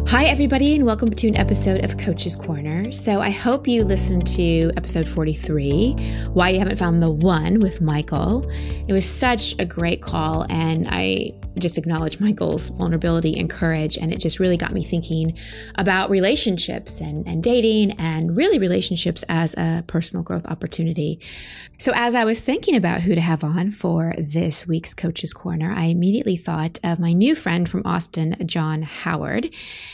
Hi, everybody, and welcome to an episode of Coach's Corner. So I hope you listened to episode 43, Why You Haven't Found the One with Michael. It was such a great call, and I just acknowledge Michael's vulnerability and courage, and it just really got me thinking about relationships and dating, and really relationships as a personal growth opportunity. So as I was thinking about who to have on for this week's Coach's Corner, I immediately thought of my new friend from Austin, John Howard.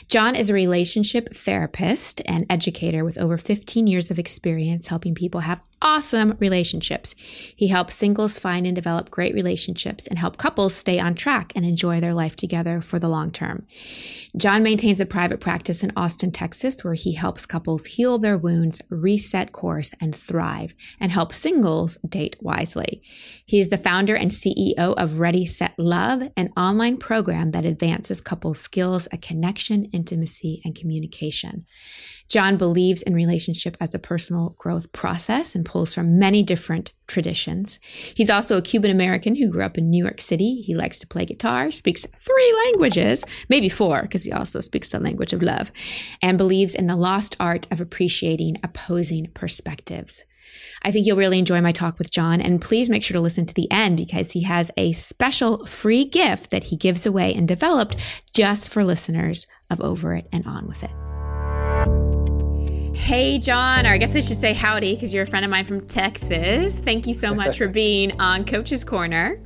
John is a relationship therapist and educator with over 15 years of experience helping people have awesome relationships. He helps singles find and develop great relationships and help couples stay on track and enjoy their life together for the long term. John maintains a private practice in Austin, Texas, where he helps couples heal their wounds, reset course, and thrive, and help singles date wisely. He is the founder and CEO of Ready, Set, Love, an online program that advances couples' skills at connection, intimacy, and communication. John believes in relationship as a personal growth process and pulls from many different traditions. He's also a Cuban American who grew up in New York City. He likes to play guitar, speaks 3 languages, maybe 4, because he also speaks the language of love, and believes in the lost art of appreciating opposing perspectives. I think you'll really enjoy my talk with John, and please make sure to listen to the end because he has a special free gift that he gives away and developed just for listeners of Over It and On With It. Hey, John, or I guess I should say howdy because you're a friend of mine from Texas. Thank you so much for being on Coach's Corner.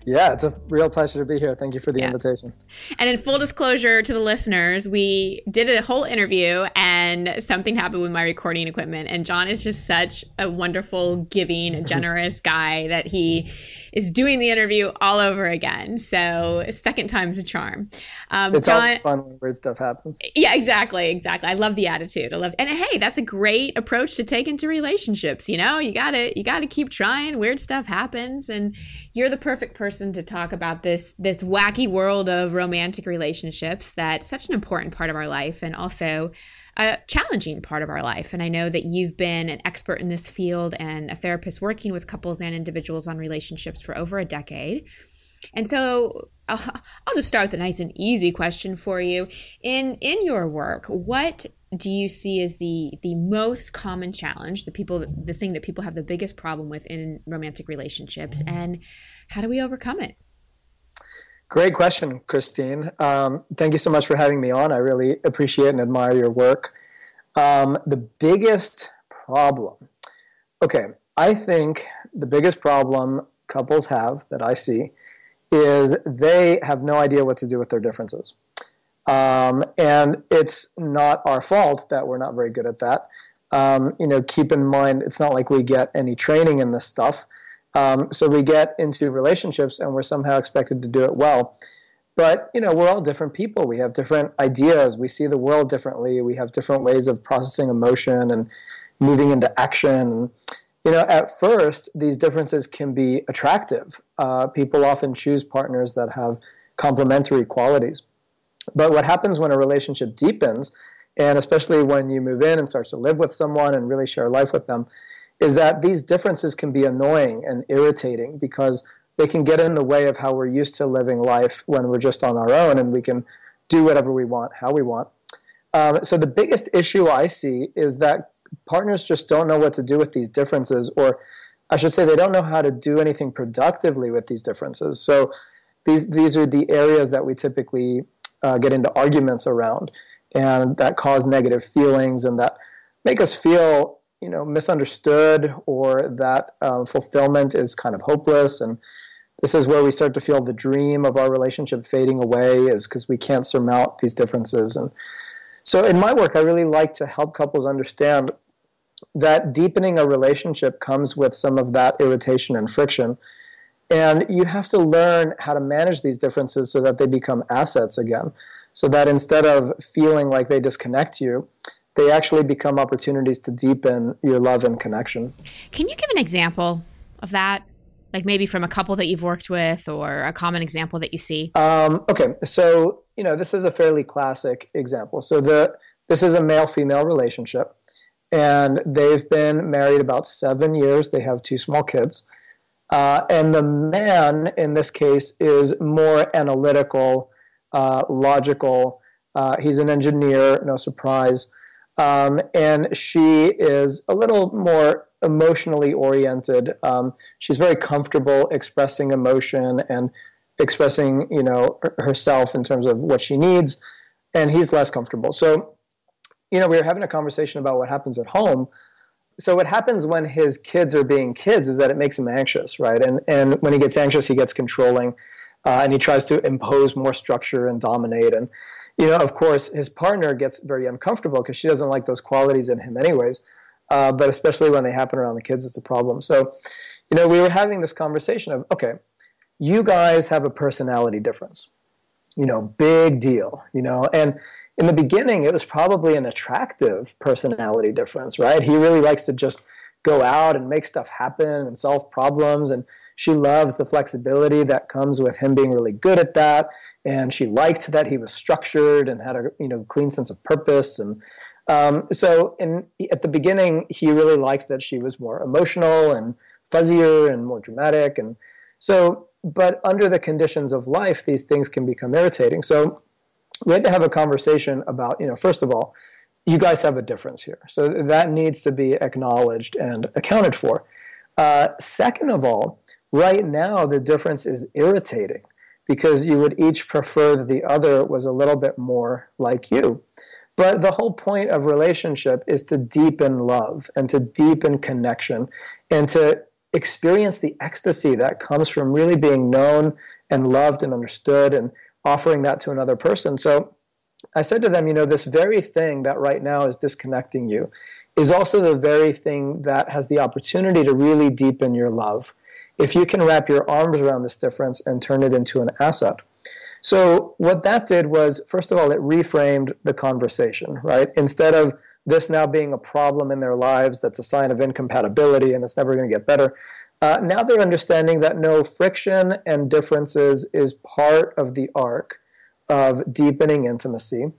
Yeah, it's a real pleasure to be here. Thank you for the invitation. And in full disclosure to the listeners, we did a whole interview and something happened with my recording equipment. And John is just such a wonderful, giving, generous guy that he is doing the interview all over again. So second time's a charm. It's John, always fun when weird stuff happens. Yeah, exactly. I love the attitude. And hey, that's a great approach to take into relationships. You know, you gotta keep trying. Weird stuff happens, and you're the perfect person to talk about this wacky world of romantic relationships that's such an important part of our life and also a challenging part of our life. And I know that you've been an expert in this field and a therapist working with couples and individuals on relationships for over a decade. And so I'll just start with a nice and easy question for you. In your work, what do you see as the most common challenge, the thing that people have the biggest problem with in romantic relationships, and how do we overcome it? Great question, Christine. Thank you so much for having me on. I really appreciate and admire your work. The biggest problem. Okay, I think the biggest problem couples have that I see is they have no idea what to do with their differences. And it's not our fault that we're not very good at that. Keep in mind, it's not like we get any training in this stuff. So we get into relationships and we're somehow expected to do it well. But, we're all different people. We have different ideas. We see the world differently. We have different ways of processing emotion and moving into action. At first, these differences can be attractive. People often choose partners that have complementary qualities. But what happens when a relationship deepens, and especially when you move in and start to live with someone and really share life with them, is that these differences can be annoying and irritating because they can get in the way of how we're used to living life when we're just on our own and we can do whatever we want, how we want. So the biggest issue I see is that partners just don't know what to do with these differences, or I should say they don't know how to do anything productively with these differences. So these are the areas that we typically get into arguments around, and that cause negative feelings and that make us feel misunderstood, or that fulfillment is kind of hopeless. And this is where we start to feel the dream of our relationship fading away, is because we can't surmount these differences. And so in my work, I really like to help couples understand that deepening a relationship comes with some of that irritation and friction. And you have to learn how to manage these differences so that they become assets again, so that instead of feeling like they disconnect you, they actually become opportunities to deepen your love and connection. Can you give an example of that? Like maybe from a couple that you've worked with, or a common example that you see? Okay, so this is a fairly classic example. So this is a male-female relationship, and they've been married about 7 years. They have 2 small kids. And the man, in this case, is more analytical, logical, He's an engineer, no surprise. And she is a little more emotionally oriented. She's very comfortable expressing emotion and expressing, herself in terms of what she needs, and he's less comfortable. So, we were having a conversation about what happens at home. So what happens when his kids are being kids is that it makes him anxious, right? And when he gets anxious, he gets controlling, and he tries to impose more structure and dominate. And, of course, his partner gets very uncomfortable because she doesn't like those qualities in him anyways. But especially when they happen around the kids, it's a problem. So, we were having this conversation of, okay, you guys have a personality difference, big deal, and in the beginning, it was probably an attractive personality difference, right? He really likes to just go out and make stuff happen and solve problems, and she loves the flexibility that comes with him being really good at that, and she liked that he was structured and had a clean sense of purpose. And so at the beginning, he really liked that she was more emotional and fuzzier and more dramatic. And so, but under the conditions of life, these things can become irritating. So we had to have a conversation about, first of all, you guys have a difference here. So that needs to be acknowledged and accounted for. Second of all, right now the difference is irritating because you would each prefer that the other was a little bit more like you. But the whole point of relationship is to deepen love and to deepen connection and to experience the ecstasy that comes from really being known and loved and understood and offering that to another person. So I said to them, this very thing that right now is disconnecting you is also the very thing that has the opportunity to really deepen your love, if you can wrap your arms around this difference and turn it into an asset. So what that did was, first of all, it reframed the conversation, right? Instead of this now being a problem in their lives that's a sign of incompatibility and it's never going to get better, now they're understanding that no, friction and differences is part of the arc of deepening intimacy.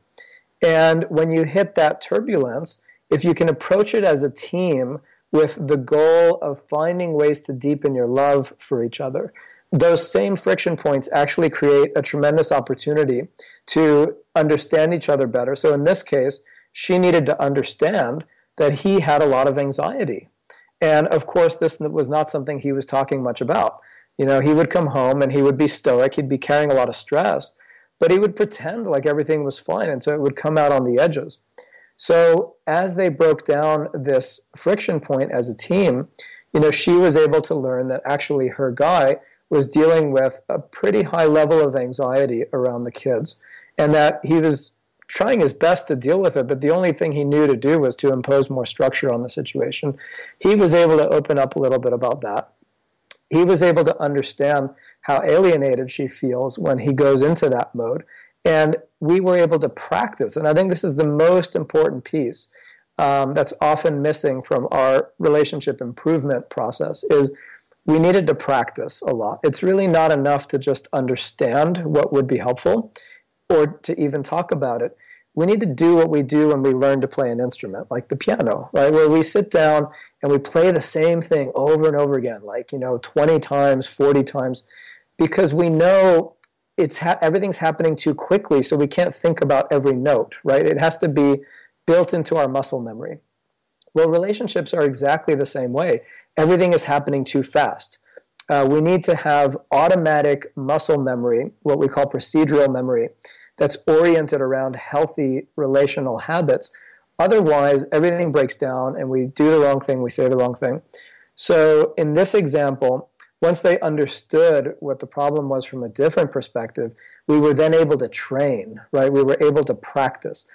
And when you hit that turbulence, if you can approach it as a team with the goal of finding ways to deepen your love for each other, those same friction points actually create a tremendous opportunity to understand each other better. So in this case, she needed to understand that he had a lot of anxiety. And of course, this was not something he was talking much about. He would come home and he would be stoic. He'd be carrying a lot of stress, but he would pretend like everything was fine. And so it would come out on the edges. So as they broke down this friction point as a team, she was able to learn that actually her guy was dealing with a pretty high level of anxiety around the kids, and that he was trying his best to deal with it, but the only thing he knew to do was to impose more structure on the situation. He was able to open up a little bit about that. He was able to understand how alienated she feels when he goes into that mode. And we were able to practice, and I think this is the most important piece that's often missing from our relationship improvement process, is we needed to practice a lot. It's really not enough to just understand what would be helpful or to even talk about it. We need to do what we do when we learn to play an instrument, like the piano, right? Where we sit down and we play the same thing over and over again, like, 20 times, 40 times, because we know everything's happening too quickly, so we can't think about every note, right? It has to be built into our muscle memory. Well, relationships are exactly the same way. Everything is happening too fast. We need to have automatic muscle memory, what we call procedural memory, that's oriented around healthy relational habits. Otherwise, everything breaks down and we do the wrong thing, we say the wrong thing. So in this example, once they understood what the problem was from a different perspective, we were then able to train, right? We were able to practice.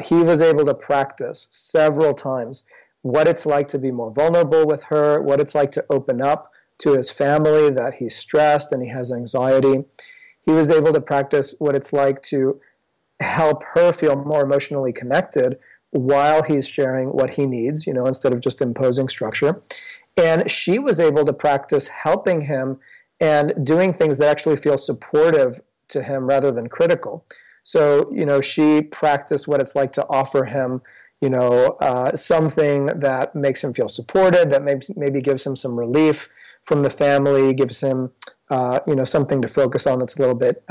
He was able to practice several times what it's like to be more vulnerable with her, what it's like to open up to his family, that he's stressed and he has anxiety. He was able to practice what it's like to help her feel more emotionally connected while he's sharing what he needs, instead of just imposing structure. And she was able to practice helping him and doing things that actually feel supportive to him rather than critical. So, she practiced what it's like to offer him, something that makes him feel supported, that maybe gives him some relief from the family, gives him, something to focus on that's a little bit,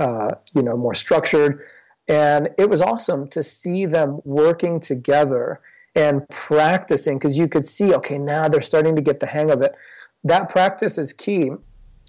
more structured. And it was awesome to see them working together and practicing, because you could see, okay, now they're starting to get the hang of it. That practice is key,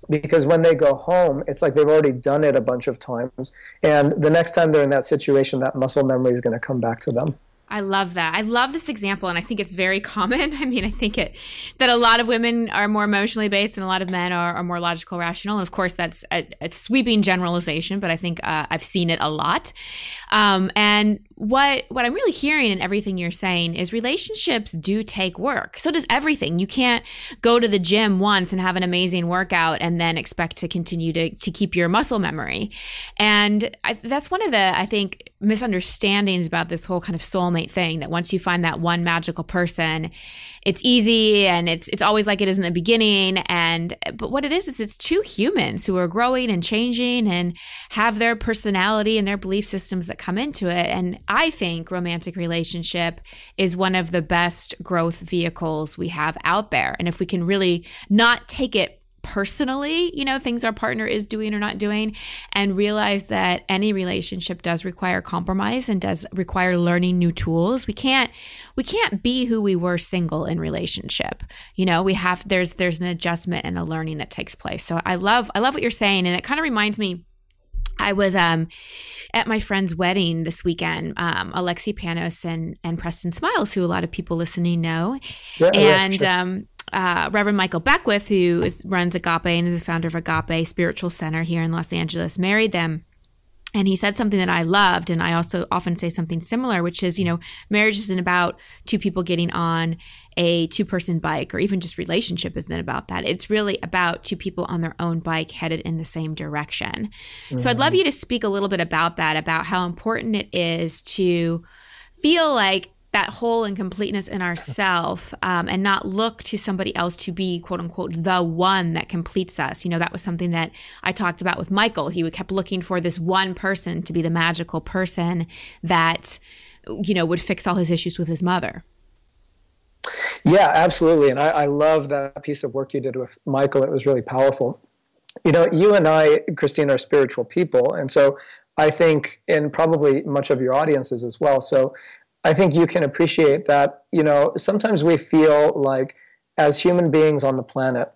because when they go home, it's like they've already done it a bunch of times. And the next time they're in that situation, that muscle memory is going to come back to them. I love that. I love this example, and I think it's very common. I mean, I think that a lot of women are more emotionally based and a lot of men are more logical, rational. And of course, that's a sweeping generalization, but I think I've seen it a lot. And what I'm really hearing in everything you're saying is relationships do take work. So does everything. You can't go to the gym once and have an amazing workout and then expect to continue to keep your muscle memory. And that's one of the, I think, misunderstandings about this whole kind of soulmate thing, that once you find that one magical person, it's easy and it's always like it is in the beginning. But what it is it's two humans who are growing and changing and have their personality and their belief systems that come into it. And I think romantic relationship is one of the best growth vehicles we have out there. And if we can really not take it personally, things our partner is doing or not doing, and realize that any relationship does require compromise and does require learning new tools. We can't be who we were single in relationship. There's an adjustment and a learning that takes place. So I love what you're saying. And it kind of reminds me, I was at my friend's wedding this weekend, Alexi Panos and Preston Smiles, who a lot of people listening know. Yeah, and Reverend Michael Beckwith, who runs Agape and is the founder of Agape Spiritual Center here in Los Angeles, married them. And he said something that I loved, and I also often say something similar, which is, marriage isn't about two people getting on a two-person bike, or even just relationship isn't about that. It's really about two people on their own bike headed in the same direction. Mm-hmm. So I'd love you to speak a little bit about that, about how important it is to feel like that whole and completeness in ourself, and not look to somebody else to be, quote unquote, the one that completes us. That was something that I talked about with Michael. He kept looking for this one person to be the magical person that, would fix all his issues with his mother. Yeah, absolutely. And I love that piece of work you did with Michael. It was really powerful. You and I, Christine, are spiritual people. And so I think, and probably much of your audiences as well. So I think you can appreciate that, sometimes we feel like as human beings on the planet,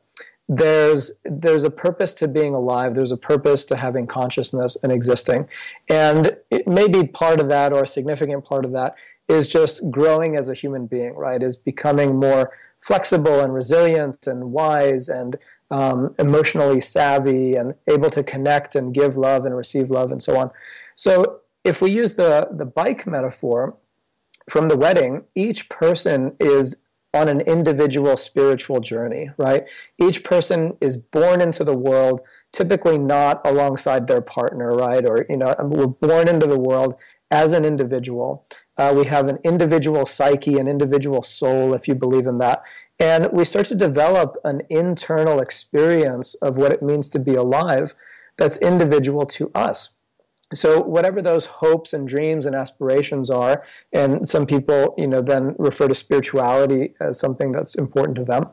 there's a purpose to being alive. There's a purpose to having consciousness and existing. And it may be part of that, or a significant part of that, is just growing as a human being, right? Is becoming more flexible and resilient and wise and emotionally savvy and able to connect and give love and receive love and so on. So if we use the bike metaphor from the wedding, each person is on an individual spiritual journey, right? Each person is born into the world, typically not alongside their partner, right? Or, we're born into the world as an individual. We have an individual psyche, an individual soul, if you believe in that. And we start to develop an internal experience of what it means to be alive that's individual to us. So whatever those hopes and dreams and aspirations are, and some people, then refer to spirituality as something that's important to them,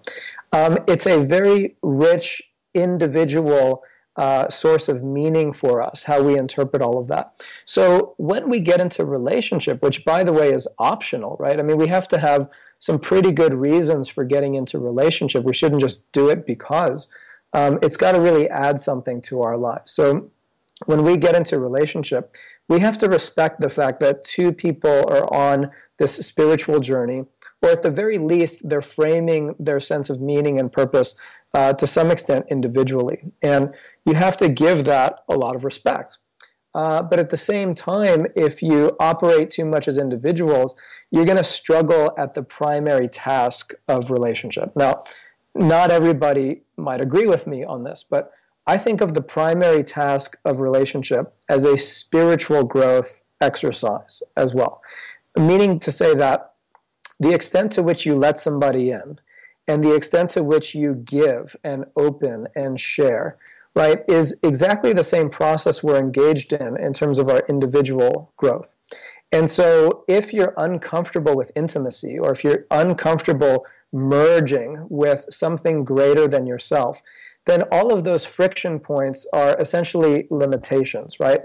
it's a very rich individual source of meaning for us, how we interpret all of that. So when we get into relationship, which by the way is optional, right? I mean, we have to have some pretty good reasons for getting into relationship. We shouldn't just do it because. It's got to really add something to our lives. So when we get into relationship, we have to respect the fact that two people are on this spiritual journey, or at the very least, they're framing their sense of meaning and purpose to some extent individually. And you have to give that a lot of respect. But at the same time, if you operate too much as individuals, you're going to struggle at the primary task of relationship. Now, not everybody might agree with me on this, but I think of the primary task of relationship as a spiritual growth exercise as well. Meaning to say that the extent to which you let somebody in and the extent to which you give and open and share, right, is exactly the same process we're engaged in terms of our individual growth. And so if you're uncomfortable with intimacy, or if you're uncomfortable merging with something greater than yourself, then all of those friction points are essentially limitations, right?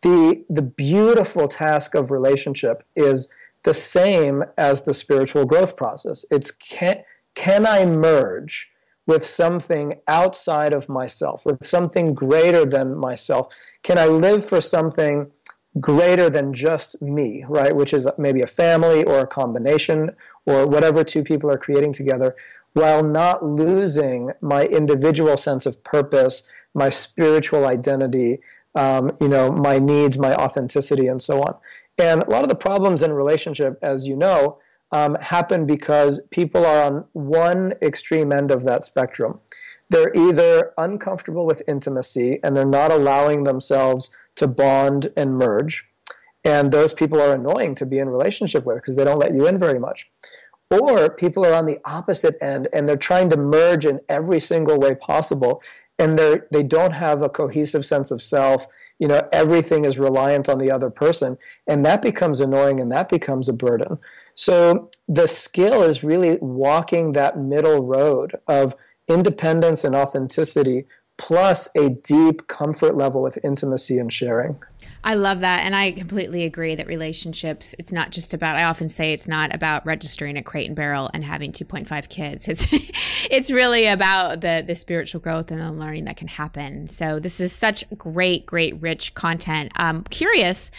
The beautiful task of relationship is the same as the spiritual growth process. It's can I merge with something outside of myself, with something greater than myself? Can I live for something greater than just me, right? Which is maybe a family or a combination or whatever two people are creating together, while not losing my individual sense of purpose, my spiritual identity, my needs, my authenticity, and so on. And a lot of the problems in relationship, as you know, happen because people are on one extreme end of that spectrum. They're either uncomfortable with intimacy and they're not allowing themselves to bond and merge. And those people are annoying to be in relationship with because they don't let you in very much. Or people are on the opposite end and they're trying to merge in every single way possible. And they don't have a cohesive sense of self. Everything is reliant on the other person. And that becomes annoying and that becomes a burden. So the skill is really walking that middle road of independence and authenticity plus a deep comfort level with intimacy and sharing. I love that. And I completely agree that relationships, it's not just about, I often say it's not about registering at Crate and Barrel and having 2.5 kids. It's really about the spiritual growth and the learning that can happen. So this is such great, rich content. I'm curious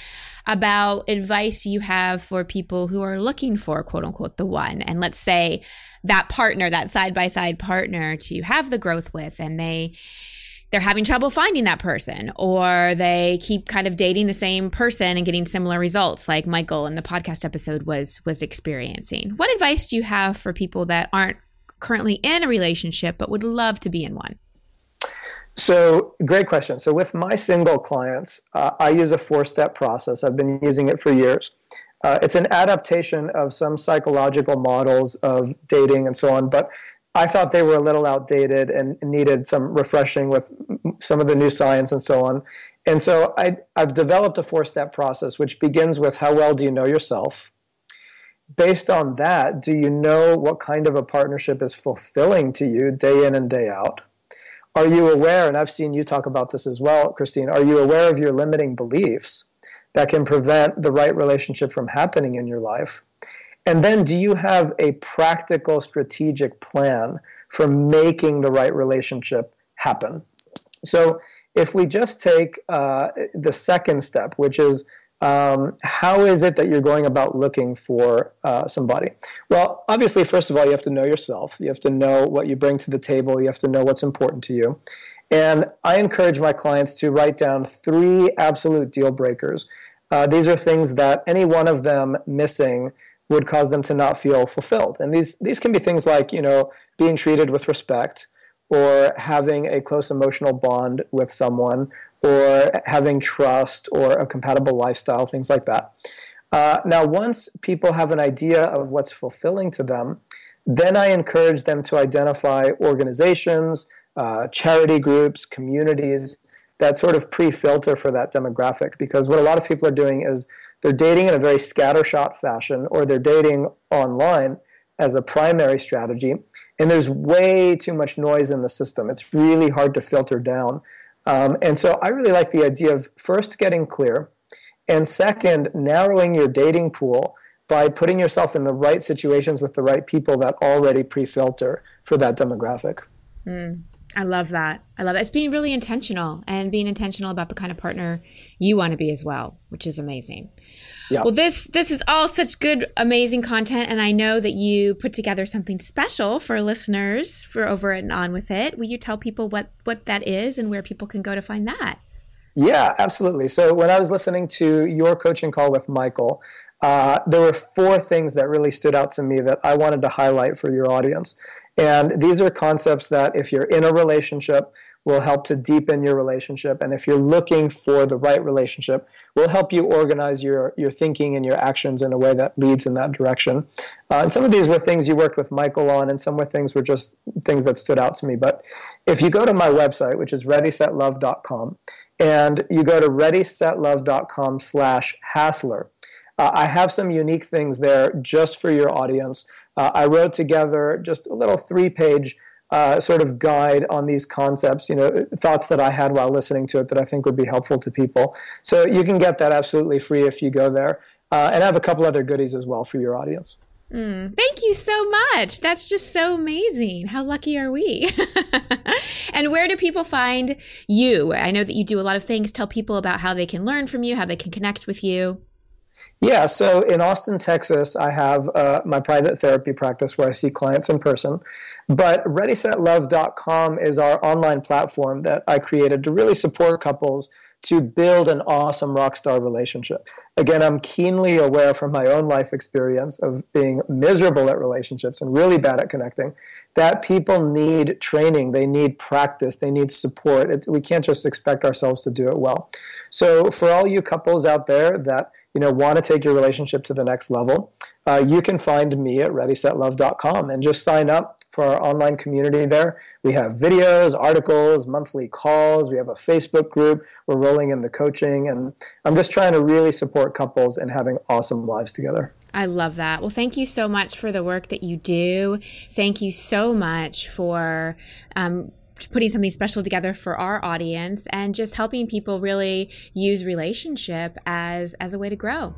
about advice you have for people who are looking for, quote unquote, the one. And let's say that partner, that side-by-side partner to have the growth with, and they're having trouble finding that person, or they keep kind of dating the same person and getting similar results like Michael in the podcast episode was experiencing. What advice do you have for people that aren't currently in a relationship but would love to be in one? So great question. So with my single clients, I use a 4-step process. I've been using it for years. It's an adaptation of some psychological models of dating and so on, but I thought they were a little outdated and needed some refreshing with some of the new science and so on. And so I've developed a 4-step process, which begins with how well do you know yourself? Based on that, do you know what kind of a partnership is fulfilling to you day in and day out? Are you aware, and I've seen you talk about this as well, Christine, are you aware of your limiting beliefs that can prevent the right relationship from happening in your life? And then do you have a practical, strategic plan for making the right relationship happen? So if we just take the second step, which is how is it that you're going about looking for somebody? Well, obviously, first of all, you have to know yourself. You have to know what you bring to the table. You have to know what's important to you. And I encourage my clients to write down 3 absolute deal breakers. These are things that any one of them missing would cause them to not feel fulfilled. And these can be things like, being treated with respect, or having a close emotional bond with someone, or having trust, or a compatible lifestyle, things like that. Now, once people have an idea of what's fulfilling to them, then I encourage them to identify organizations, charity groups, communities that sort of pre-filter for that demographic. Because what a lot of people are doing is they're dating in a very scattershot fashion, or they're dating online as a primary strategy, and there's way too much noise in the system. It's really hard to filter down. And so I really like the idea of first getting clear, and second, narrowing your dating pool by putting yourself in the right situations with the right people that already pre-filter for that demographic. I love that. It's being really intentional, and being intentional about the kind of partner you want to be as well, which is amazing. Yeah. Well, this is all such good, amazing content, and I know that you put together something special for listeners for Over and On With It. Will you tell people what that is and where people can go to find that? Yeah, absolutely. So when I was listening to your coaching call with Michael, there were 4 things that really stood out to me that I wanted to highlight for your audience. And these are concepts that if you're in a relationship, will help to deepen your relationship. And if you're looking for the right relationship, will help you organize your thinking and your actions in a way that leads in that direction. And some of these were things you worked with Michael on, and some things were just things that stood out to me. But if you go to my website, which is readysetlove.com, and you go to readysetlove.com/Hassler, I have some unique things there just for your audience. I wrote together just a little 3-page sort of guide on these concepts, thoughts that I had while listening to it that I think would be helpful to people. So you can get that absolutely free if you go there. And I have a couple other goodies as well for your audience. Thank you so much. That's just so amazing. How lucky are we? And where do people find you? I know that you do a lot of things. Tell people about how they can learn from you, how they can connect with you. Yeah, so in Austin, Texas, I have my private therapy practice where I see clients in person. But ReadySetLove.com is our online platform that I created to really support couples to build an awesome rock star relationship. Again, I'm keenly aware from my own life experience of being miserable at relationships and really bad at connecting, that people need training, they need practice, they need support. We can't just expect ourselves to do it well. So for all you couples out there that want to take your relationship to the next level, you can find me at ReadySetLove.com and just sign up for our online community there. We have videos, articles, monthly calls. We have a Facebook group. We're rolling in the coaching. And I'm just trying to really support couples in having awesome lives together. I love that. Well, thank you so much for the work that you do. Thank you so much for putting something special together for our audience and just helping people really use relationship as a way to grow.